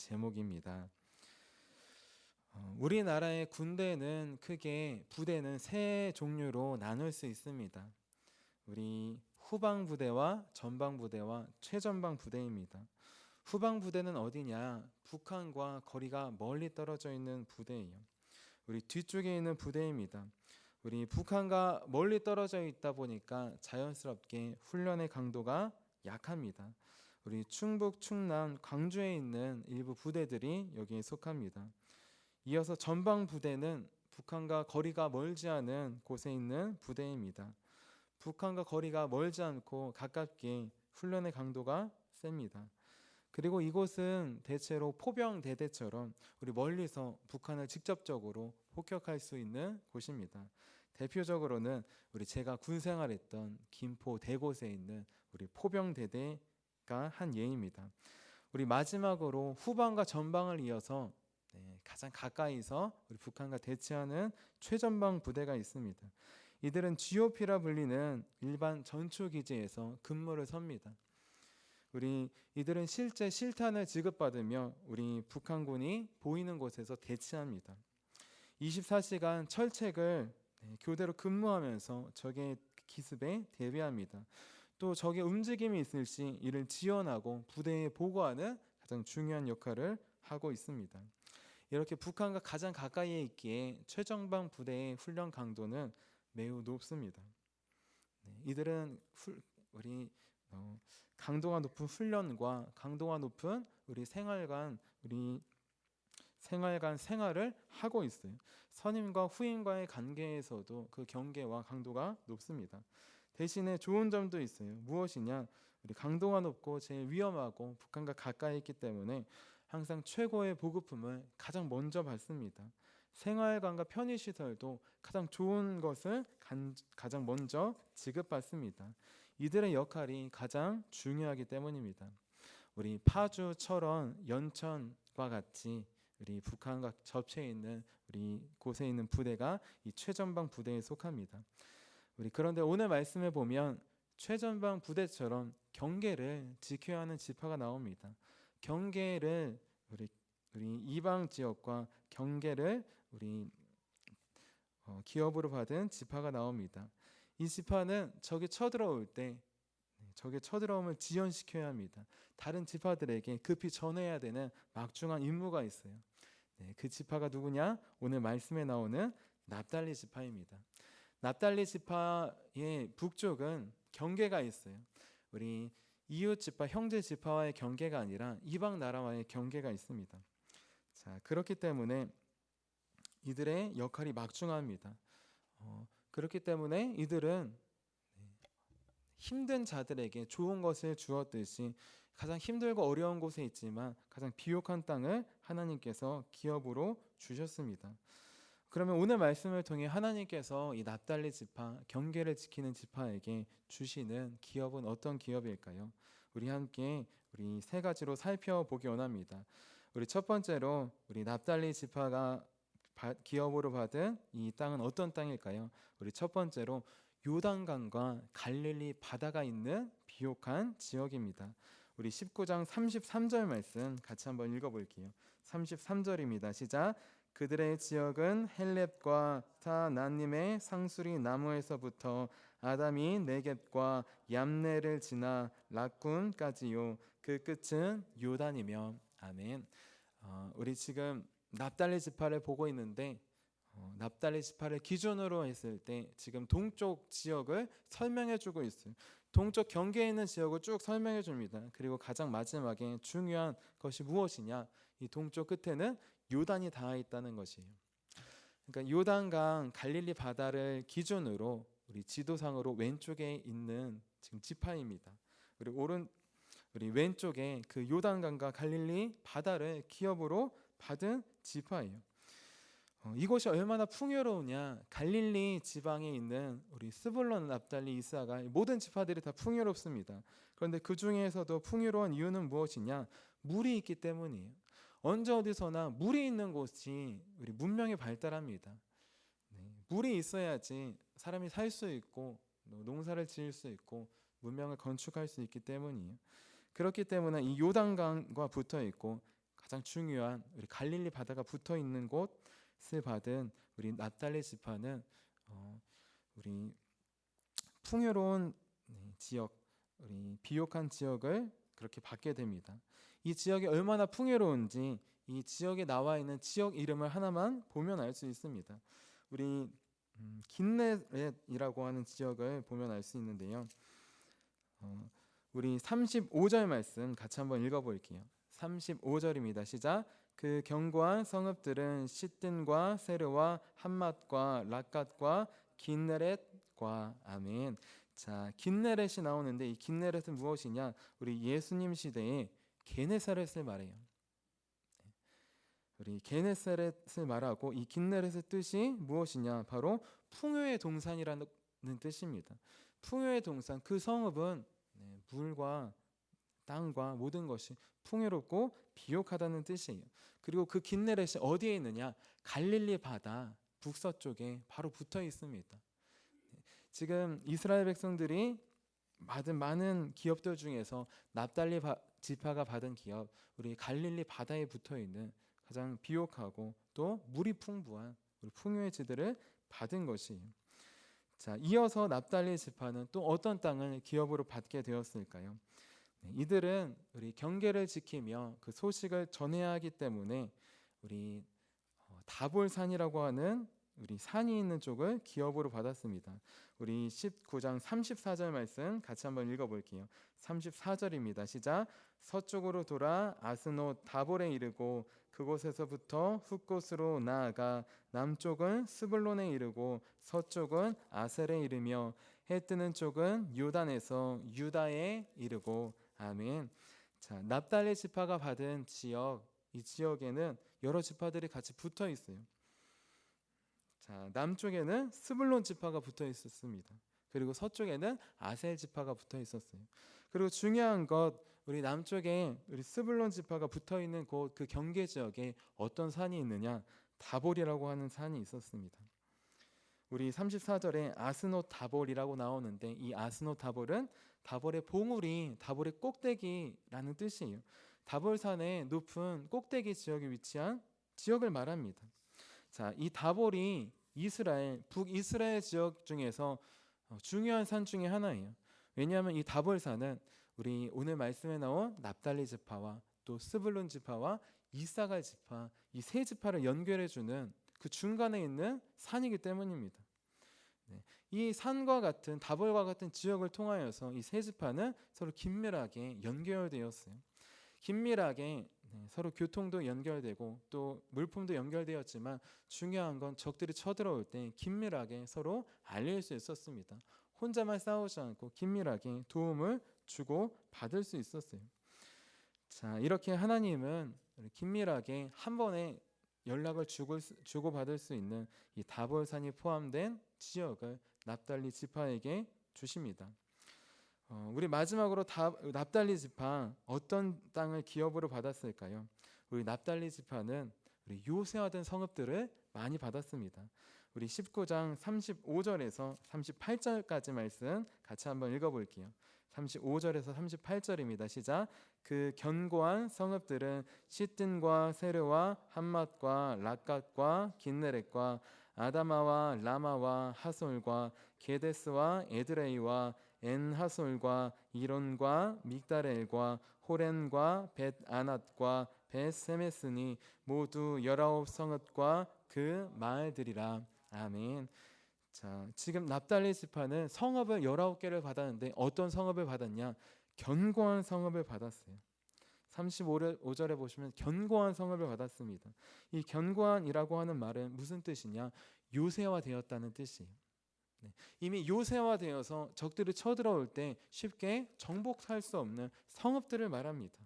제목입니다. 우리나라의 군대는 크게 부대는 세 종류로 나눌 수 있습니다. 우리 후방 부대와 전방 부대와 최전방 부대입니다. 후방 부대는 어디냐? 북한과 거리가 멀리 떨어져 있는 부대예요. 우리 뒤쪽에 있는 부대입니다. 우리 북한과 멀리 떨어져 있다 보니까 자연스럽게 훈련의 강도가 약합니다. 우리 충북, 충남, 광주에 있는 일부 부대들이 여기에 속합니다. 이어서 전방 부대는 북한과 거리가 멀지 않은 곳에 있는 부대입니다. 북한과 거리가 멀지 않고 가깝게 훈련의 강도가 셉니다. 그리고 이곳은 대체로 포병대대처럼 우리 멀리서 북한을 직접적으로 폭격할 수 있는 곳입니다. 대표적으로는 우리 제가 군 생활했던 김포 대곳에 있는 우리 포병대대가 한 예입니다. 우리 마지막으로 후방과 전방을 이어서 가장 가까이서 우리 북한과 대치하는 최전방 부대가 있습니다. 이들은 GOP라 불리는 일반 전초기지에서 근무를 섭니다. 우리 이들은 실제 실탄을 지급받으며 우리 북한군이 보이는 곳에서 대치합니다. 24시간 철책을 교대로 근무하면서 적의 기습에 대비합니다. 또 적의 움직임이 있을 시 이를 지원하고 부대에 보고하는 가장 중요한 역할을 하고 있습니다. 이렇게 북한과 가장 가까이에 있기에 최전방 부대의 훈련 강도는 매우 높습니다. 이들은 우리 강도가 높은 훈련과 강도가 높은 우리 생활관 생활을 하고 있어요. 선임과 후임과의 관계에서도 그 경계와 강도가 높습니다. 대신에 좋은 점도 있어요. 무엇이냐? 우리 강도가 높고 제일 위험하고 북한과 가까이 있기 때문에 항상 최고의 보급품을 가장 먼저 받습니다. 생활관과 편의시설도 가장 좋은 것을 가장 먼저 지급받습니다. 이들의 역할이 가장 중요하기 때문입니다. 우리 파주, 철원, 연천과 같이 우리 북한과 접해 있는 우리 곳에 있는 부대가 이 최전방 부대에 속합니다. 그런데 오늘 말씀에 보면 최전방 부대처럼 경계를 지켜야 하는 지파가 나옵니다. 경계를 우리 이방 지역과 경계를 우리 기업으로 받은 지파가 나옵니다. 이 지파는 적이 쳐들어올 때 적의 쳐들어옴을 지연시켜야 합니다. 다른 지파들에게 급히 전해야 되는 막중한 임무가 있어요. 그 지파가 누구냐? 오늘 말씀에 나오는 납달리 지파입니다. 납달리 지파의 북쪽은 경계가 있어요. 우리 이웃 지파, 형제 지파와의 경계가 아니라 이방 나라와의 경계가 있습니다. 자, 그렇기 때문에 이들의 역할이 막중합니다. 그렇기 때문에 이들은 힘든 자들에게 좋은 것을 주었듯이 가장 힘들고 어려운 곳에 있지만 가장 비옥한 땅을 하나님께서 기업으로 주셨습니다. 그러면 오늘 말씀을 통해 하나님께서 이 납달리 지파, 경계를 지키는 지파에게 주시는 기업은 어떤 기업일까요? 우리 함께 우리 세 가지로 살펴보기 원합니다. 우리 첫 번째로 우리 납달리 지파가 기업으로 받은 이 땅은 어떤 땅일까요? 우리 첫 번째로 요단강과 갈릴리 바다가 있는 비옥한 지역입니다. 우리 19장 33절 말씀 같이 한번 읽어볼게요. 33절입니다. 시작. 그들의 지역은 헬렙과 사나님의 상수리 나무에서부터 아담이 네겝과 얌네를 지나 락군까지요. 그 끝은 요단이며. 아멘. 우리 지금 납달리 지파를 보고 있는데 납달리 지파를 기준으로 했을 때 지금 동쪽 지역을 설명해 주고 있어요. 동쪽 경계에 있는 지역을 쭉 설명해 줍니다. 그리고 가장 마지막에 중요한 것이 무엇이냐? 이 동쪽 끝에는 요단이 닿아 있다는 것이에요. 그러니까 요단강 갈릴리 바다를 기준으로 우리 지도상으로 왼쪽에 있는 지금 지파입니다. 우리 왼쪽에 그 요단강과 갈릴리 바다를 기업으로 받은 지파예요. 이곳이 얼마나 풍요로우냐? 갈릴리 지방에 있는 우리 스불론, 납달리, 이스라엘 모든 지파들이 다 풍요롭습니다. 그런데 그 중에서도 풍요로운 이유는 무엇이냐? 물이 있기 때문이에요. 언제 어디서나 물이 있는 곳이 우리 문명이 발달합니다. 물이 있어야지 사람이 살 수 있고 농사를 지을 수 있고 문명을 건축할 수 있기 때문이에요. 그렇기 때문에 이 요단강과 붙어 있고 가장 중요한 우리 갈릴리 바다가 붙어 있는 곳을 받은 우리 납달리 지파는 우리 풍요로운 지역, 우리 비옥한 지역을 그렇게 받게 됩니다. 이 지역이 얼마나 풍요로운지 이 지역에 나와 있는 지역 이름을 하나만 보면 알 수 있습니다. 우리 긴네렛이라고 하는 지역을 보면 알 수 있는데요. 우리 35절 말씀 같이 한번 읽어볼게요. 35절입니다. 시작. 그 견고한 성읍들은 시딘과 세르와 함맛과 락갓과 긴네렛과 아멘. 자, 긴네렛이 나오는데 이 긴네렛은 무엇이냐? 우리 예수님 시대에 게네사렛을 말해요. 우리 게네사렛을 말하고 이 긴네렛의 뜻이 무엇이냐? 바로 풍요의 동산이라는 뜻입니다. 풍요의 동산, 그 성읍은 물과 땅과 모든 것이 풍요롭고 비옥하다는 뜻이에요. 그리고 그 긴네렛이 어디에 있느냐? 갈릴리 바다 북서쪽에 바로 붙어 있습니다. 지금 이스라엘 백성들이 받은 많은 기업들 중에서 납달리 지파가 받은 기업, 우리 갈릴리 바다에 붙어 있는 가장 비옥하고 또 물이 풍부한 우리 풍요의 지대를 받은 것이에요. 자, 이어서 납달리 지파는 또 어떤 땅을 기업으로 받게 되었을까요? 이들은 우리 경계를 지키며 그 소식을 전해야 하기 때문에 우리 다볼산이라고 하는 우리 산이 있는 쪽을 기업으로 받았습니다. 우리 19장 34절 말씀 같이 한번 읽어볼게요. 34절입니다. 시작. 서쪽으로 돌아 아스노 다볼에 이르고 그곳에서부터 훗곳으로 나아가 남쪽은 스불론에 이르고 서쪽은 아셀에 이르며 해 뜨는 쪽은 요단에서 유다에 이르고 아멘. 자, 납달리 지파가 받은 지역, 이 지역에는 여러 지파들이 같이 붙어 있어요. 자, 남쪽에는 스불론 지파가 붙어 있었습니다. 그리고 서쪽에는 아셀 지파가 붙어 있었어요. 그리고 중요한 것, 우리 남쪽에 우리 스불론 지파가 붙어 있는 곳 그 경계 지역에 어떤 산이 있느냐? 다볼이라고 하는 산이 있었습니다. 우리 34절에 아스노 다볼이라고 나오는데 이 아스노 다볼은 다볼의 봉우리, 다볼의 꼭대기라는 뜻이에요. 다볼산의 높은 꼭대기 지역에 위치한 지역을 말합니다. 자, 이 다볼이 이스라엘, 북이스라엘 지역 중에서 중요한 산 중에 하나예요. 왜냐하면 이 다볼산은 우리 오늘 말씀에 나온 납달리 지파와 또 스불론 지파와 이사갈 지파, 이 세 지파를 연결해주는 그 중간에 있는 산이기 때문입니다. 이 산과 같은 다볼과 같은 지역을 통하여서 이 세 지파는 서로 긴밀하게 연결되었어요. 긴밀하게 서로 교통도 연결되고 또 물품도 연결되었지만 중요한 건 적들이 쳐들어올 때 긴밀하게 서로 알릴 수 있었습니다. 혼자만 싸우지 않고 긴밀하게 도움을 주고 받을 수 있었어요. 자, 이렇게 하나님은 긴밀하게 한 번에 연락을 주고 받을 수 있는 이 다볼산이 포함된 지역을 납달리 지파에게 주십니다. 우리 마지막으로 납달리 지파 어떤 땅을 기업으로 받았을까요? 우리 납달리 지파는 우리 요새화된 성읍들을 많이 받았습니다. 우리 19장 35절에서 38절까지 말씀 같이 한번 읽어볼게요. 35절에서 38절입니다. 시작. 그 견고한 성읍들은 시딘과 세르와 함맛과 락갓과 긴네렛과 아다마와 라마와 하솔과 게데스와 에드레이와 엔하솔과 이론과 믹다렐과 호렌과 벳아낫과 벳세메스니 모두 19성읍과 그 마을들이라. 아멘. 자, 지금 납달리 지파는 성읍을 19개를 받았는데 어떤 성읍을 받았냐? 견고한 성읍을 받았어요. 35절에 보시면 견고한 성읍을 받았습니다. 이 견고한이라고 하는 말은 무슨 뜻이냐? 요새화되었다는 뜻이에요. 이미 요새화되어서 적들이 쳐들어올 때 쉽게 정복할 수 없는 성읍들을 말합니다.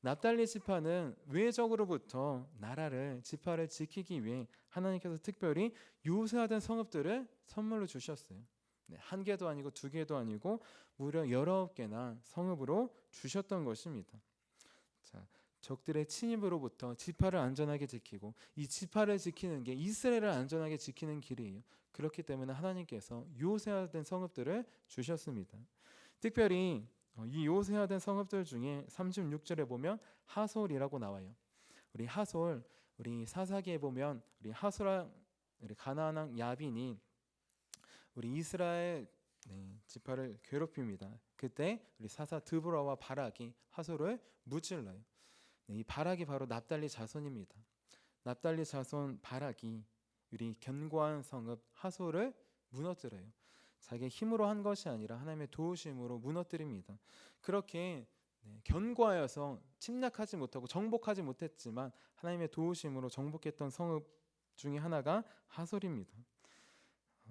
납달리 지파는 외적으로부터 나라를 지파를 지키기 위해 하나님께서 특별히 요새화된 성읍들을 선물로 주셨어요. 한 개도 아니고 두 개도 아니고 무려 19개나 성읍으로 주셨던 것입니다. 자, 적들의 침입으로부터 지파를 안전하게 지키고 이 지파를 지키는 게 이스라엘을 안전하게 지키는 길이에요. 그렇기 때문에 하나님께서 요새화된 성읍들을 주셨습니다. 특별히 이 요새화된 성읍들 중에 36절에 보면 하솔이라고 나와요. 우리 하솔, 우리 사사기에 보면 우리 하솔랑 우리 가나안 왕 야빈이 우리 이스라엘 지파를 괴롭힙니다. 그때 우리 사사 드보라와 바락이 하솔을 무찔러요. 이 바락이 바로 납달리 자손입니다. 납달리 자손 바락이 우리 견고한 성읍 하솔을 무너뜨려요. 자기의 힘으로 한 것이 아니라 하나님의 도우심으로 무너뜨립니다. 그렇게 견고하여서 침략하지 못하고 정복하지 못했지만 하나님의 도우심으로 정복했던 성읍 중에 하나가 하솔입니다.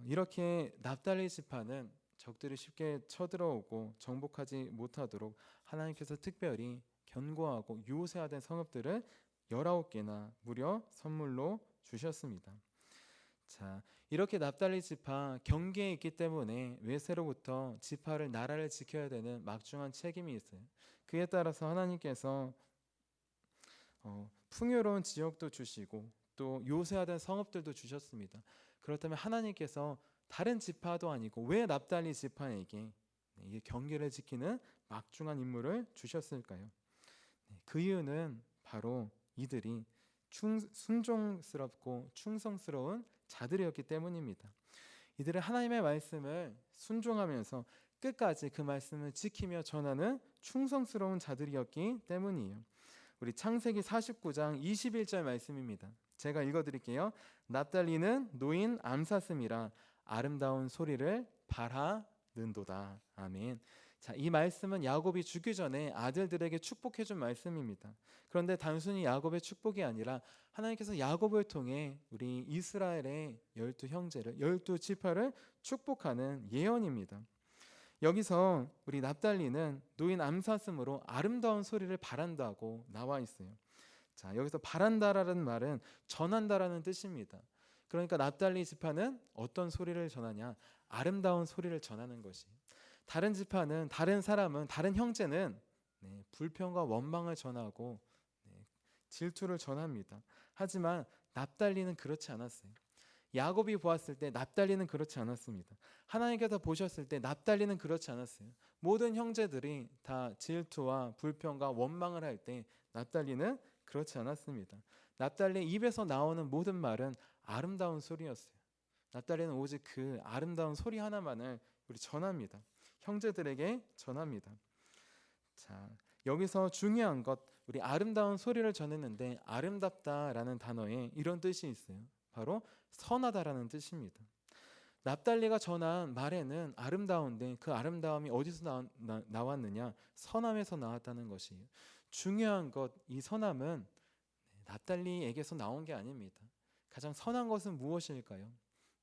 이렇게 납달리 지파는 적들이 쉽게 쳐들어오고 정복하지 못하도록 하나님께서 특별히 견고하고 요새화된 성읍들을 19개나 무려 선물로 주셨습니다. 자, 이렇게 납달리 지파 경계에 있기 때문에 외세로부터 지파를 나라를 지켜야 되는 막중한 책임이 있어요. 그에 따라서 하나님께서 풍요로운 지역도 주시고 또 요새화된 성읍들도 주셨습니다. 그렇다면 하나님께서 다른 지파도 아니고 왜 납달리 지파에게 이 경계를 지키는 막중한 임무를 주셨을까요? 그 이유는 바로 이들이 순종스럽고 충성스러운 자들이었기 때문입니다. 이들은 하나님의 말씀을 순종하면서 끝까지 그 말씀을 지키며 전하는 충성스러운 자들이었기 때문이에요. 우리 창세기 49장 21절 말씀입니다. 제가 읽어드릴게요. 납달리는 노인 암사슴이라 아름다운 소리를 바라는도다. 아멘. 자, 이 말씀은 야곱이 죽기 전에 아들들에게 축복해준 말씀입니다. 그런데 단순히 야곱의 축복이 아니라 하나님께서 야곱을 통해 우리 이스라엘의 12형제를 12지파를 축복하는 예언입니다. 여기서 우리 납달리는 노인 암사슴으로 아름다운 소리를 바란다고 나와 있어요. 자, 여기서 바란다라는 말은 전한다라는 뜻입니다. 그러니까 납달리 지파는 어떤 소리를 전하냐? 아름다운 소리를 전하는 것이. 다른 지파는, 다른 사람은, 다른 형제는 불평과 원망을 전하고 질투를 전합니다. 하지만 납달리는 그렇지 않았어요. 야곱이 보았을 때 납달리는 그렇지 않았습니다. 하나님께서 보셨을 때 납달리는 그렇지 않았어요. 모든 형제들이 다 질투와 불평과 원망을 할 때 납달리는 그렇지 않았습니다. 납달리 입에서 나오는 모든 말은 아름다운 소리였어요. 납달리는 오직 그 아름다운 소리 하나만을 우리 전합니다. 형제들에게 전합니다. 자, 여기서 중요한 것, 우리 아름다운 소리를 전했는데 아름답다라는 단어에 이런 뜻이 있어요. 바로 선하다라는 뜻입니다. 납달리가 전한 말에는 아름다운데 그 아름다움이 어디서 나왔느냐? 선함에서 나왔다는 것이에요. 중요한 것, 이 선함은 납달리에게서 나온 게 아닙니다. 가장 선한 것은 무엇일까요?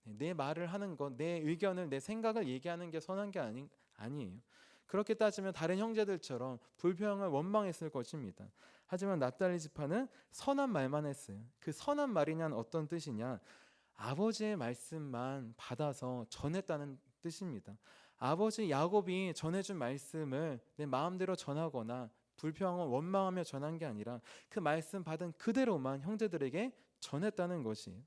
내 말을 하는 것, 내 의견을, 내 생각을 얘기하는 게 선한 게 아니에요. 그렇게 따지면 다른 형제들처럼 불평을 원망했을 것입니다. 하지만 납달리 지파는 선한 말만 했어요. 그 선한 말이냐는 어떤 뜻이냐? 아버지의 말씀만 받아서 전했다는 뜻입니다. 아버지 야곱이 전해준 말씀을 내 마음대로 전하거나 불평을 원망하며 전한 게 아니라 그 말씀 받은 그대로만 형제들에게 전했다는 것이에요.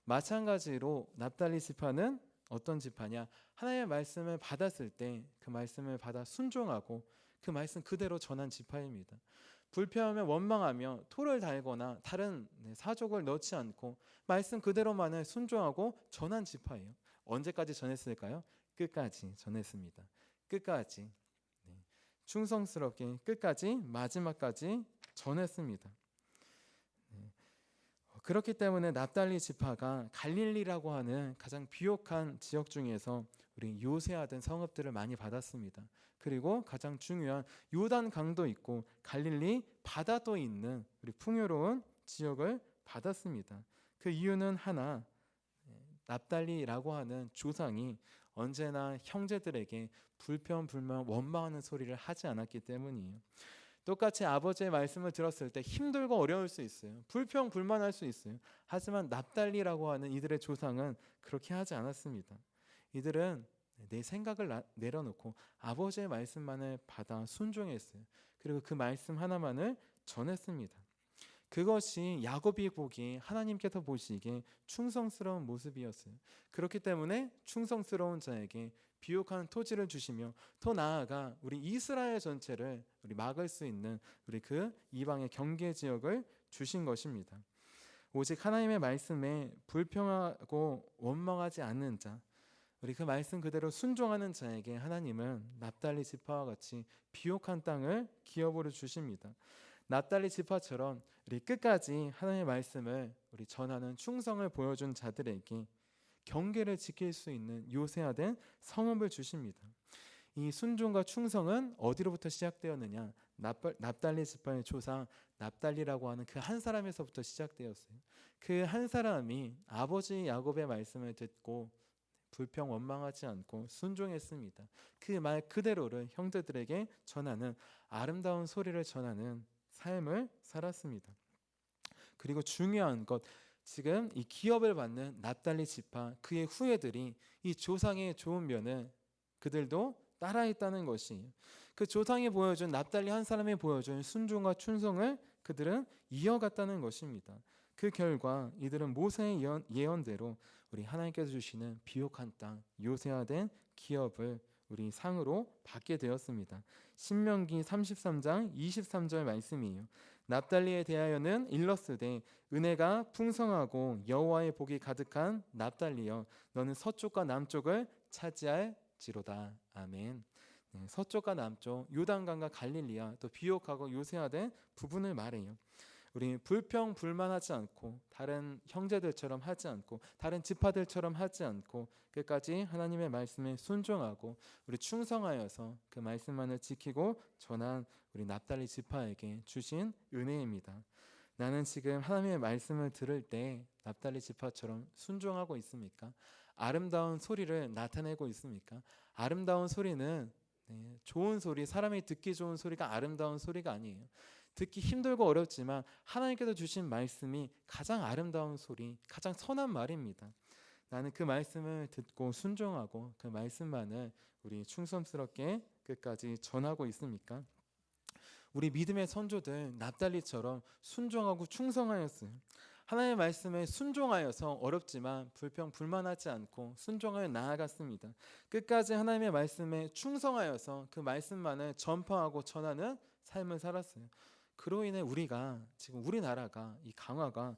마찬가지로 납달리 지파는 어떤 지파냐? 하나님의 말씀을 받았을 때 그 말씀을 받아 순종하고 그 말씀 그대로 전한 지파입니다. 불평하며 원망하며 토를 달거나 다른 사족을 넣지 않고 말씀 그대로만을 순종하고 전한 지파예요. 언제까지 전했을까요? 끝까지 전했습니다. 끝까지 충성스럽게 끝까지 마지막까지 전했습니다. 그렇기 때문에 납달리 지파가 갈릴리라고 하는 가장 비옥한 지역 중에서 우리 요새화된 성읍들을 많이 받았습니다. 그리고 가장 중요한 요단 강도 있고 갈릴리 바다도 있는 우리 풍요로운 지역을 받았습니다. 그 이유는 하나, 납달리라고 하는 조상이 언제나 형제들에게 불평, 불만, 원망하는 소리를 하지 않았기 때문이에요. 똑같이 아버지의 말씀을 들었을 때 힘들고 어려울 수 있어요. 불평, 불만할 수 있어요. 하지만 납달리라고 하는 이들의 조상은 그렇게 하지 않았습니다. 이들은 내 생각을 내려놓고 아버지의 말씀만을 받아 순종했어요. 그리고 그 말씀 하나만을 전했습니다. 그것이 야곱이 보기에 하나님께서 보시기에 충성스러운 모습이었어요. 그렇기 때문에 충성스러운 자에게 비옥한 토지를 주시며 더 나아가 우리 이스라엘 전체를 우리 막을 수 있는 우리 그 이방의 경계 지역을 주신 것입니다. 오직 하나님의 말씀에 불평하고 원망하지 않는 자, 우리 그 말씀 그대로 순종하는 자에게 하나님은 납달리 지파와 같이 비옥한 땅을 기업으로 주십니다. 납달리 지파처럼 우리 끝까지 하나님의 말씀을 우리 전하는 충성을 보여준 자들에게 경계를 지킬 수 있는 요새화된 성읍을 주십니다. 이 순종과 충성은 어디로부터 시작되었느냐? 납달리 지파의 조상 납달리라고 하는 그 한 사람에서부터 시작되었어요. 그 한 사람이 아버지 야곱의 말씀을 듣고 불평 원망하지 않고 순종했습니다. 그 말 그대로를 형제들에게 전하는 아름다운 소리를 전하는 삶을 살았습니다. 그리고 중요한 것, 지금 이 기업을 받는 납달리 지파 그의 후예들이 이 조상의 좋은 면을 그들도 따라했다는 것이, 그 조상이 보여준 납달리 한 사람이 보여준 순종과 충성을 그들은 이어갔다는 것입니다. 그 결과 이들은 모세의 예언대로 우리 하나님께서 주시는 비옥한 땅, 요새화된 기업을 우리 상으로 받게 되었습니다. 신명기 33장 23절 말씀이에요. 납달리에 대하여는 일렀으되 은혜가 풍성하고 여호와의 복이 가득한 납달리여 너는 서쪽과 남쪽을 차지할지로다. 아멘. 네, 서쪽과 남쪽, 요단강과 갈릴리아, 또 비옥하고 요새화된 부분을 말해요. 우리 불평 불만하지 않고 다른 형제들처럼 하지 않고 다른 지파들처럼 하지 않고 끝까지 하나님의 말씀에 순종하고 우리 충성하여서 그 말씀만을 지키고 전한 우리 납달리 지파에게 주신 은혜입니다. 나는 지금 하나님의 말씀을 들을 때 납달리 지파처럼 순종하고 있습니까? 아름다운 소리를 나타내고 있습니까? 아름다운 소리는 좋은 소리, 사람이 듣기 좋은 소리가 아름다운 소리가 아니에요. 듣기 힘들고 어렵지만 하나님께서 주신 말씀이 가장 아름다운 소리, 가장 선한 말입니다. 나는 그 말씀을 듣고 순종하고 그 말씀만을 우리 충성스럽게 끝까지 전하고 있습니까? 우리 믿음의 선조들 납달리처럼 순종하고 충성하였어요. 하나님의 말씀에 순종하여서 어렵지만 불평 불만하지 않고 순종하여 나아갔습니다. 끝까지 하나님의 말씀에 충성하여서 그 말씀만을 전파하고 전하는 삶을 살았어요. 그로 인해 우리가 지금 우리나라가 이 강화가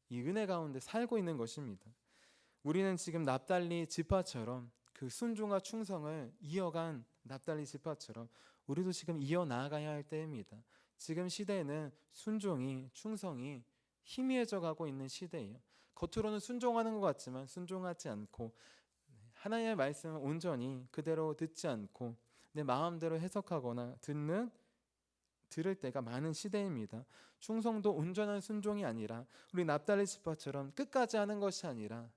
이 은혜 가운데 살고 있는 것입니다. 우리는 지금 납달리 지파처럼 그 순종과 충성을 이어간 납달리 지파처럼 우리도 지금 이어나가야 할 때입니다. 지금 시대에는 순종이, 충성이 희미해져 가고 있는 시대예요. 겉으로는 순종하는 것 같지만 순종하지 않고 하나님의 말씀을 온전히 그대로 듣지 않고 내 마음대로 해석하거나 들을 때가 많은 시대입니다. 충성도 온전한 순종이 아니라 우리 납달리 지파처럼 끝까지 하는 것이 아니라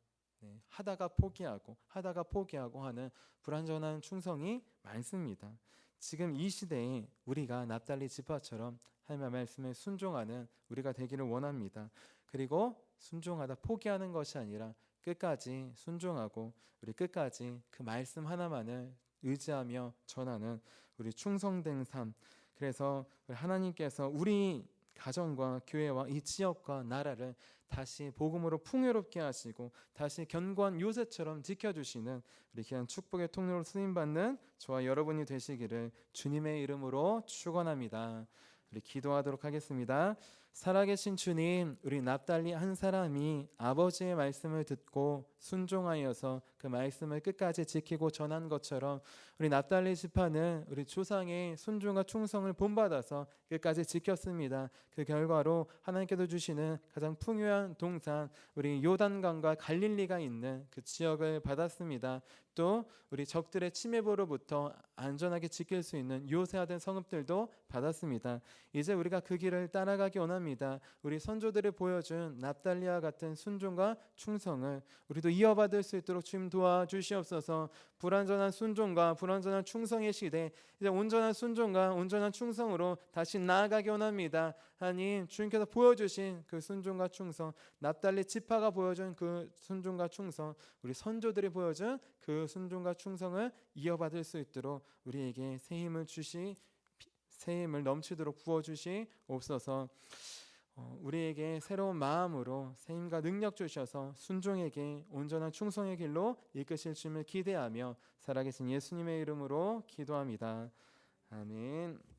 하다가 포기하고 하는 불완전한 충성이 많습니다. 지금 이 시대에 우리가 납달리 지파처럼 하나님의 말씀에 순종하는 우리가 되기를 원합니다. 그리고 순종하다 포기하는 것이 아니라 끝까지 순종하고 우리 끝까지 그 말씀 하나만을 의지하며 전하는 우리 충성된 삶. 그래서 하나님께서 우리 가정과 교회와 이 지역과 나라를 다시 복음으로 풍요롭게 하시고 다시 견고한 요새처럼 지켜주시는 우리 귀한 축복의 통로로 쓰임받는 저와 여러분이 되시기를 주님의 이름으로 축원합니다. 우리 기도하도록 하겠습니다. 살아계신 주님, 우리 납달리 한 사람이 아버지의 말씀을 듣고 순종하여서 그 말씀을 끝까지 지키고 전한 것처럼 우리 납달리 지파는 우리 조상의 순종과 충성을 본받아서 끝까지 지켰습니다. 그 결과로 하나님께서 주시는 가장 풍요한 동산, 우리 요단강과 갈릴리가 있는 그 지역을 받았습니다. 또 우리 적들의 침입으로부터 안전하게 지킬 수 있는 요새화된 성읍들도 받았습니다. 이제 우리가 그 길을 따라가기 원합니다. 우리 선조들이 보여준 납달리와 같은 순종과 충성을 우리도 이어받을 수 있도록 주님 도와주시옵소서. 불완전한 순종과 불완전한 충성의 시대, 이제 온전한 순종과 온전한 충성으로 다시 나아가기 원합니다. 하나님, 주님께서 보여주신 그 순종과 충성, 납달리 지파가 보여준 그 순종과 충성, 우리 선조들이 보여준 그 순종과 충성을 이어받을 수 있도록 우리에게 새 힘을 넘치도록 부어주시옵소서. 우리에게 새로운 마음으로 새 힘과 능력 주셔서 순종에게 온전한 충성의 길로 이끄실 주님을 기대하며 살아계신 예수님의 이름으로 기도합니다. 아멘.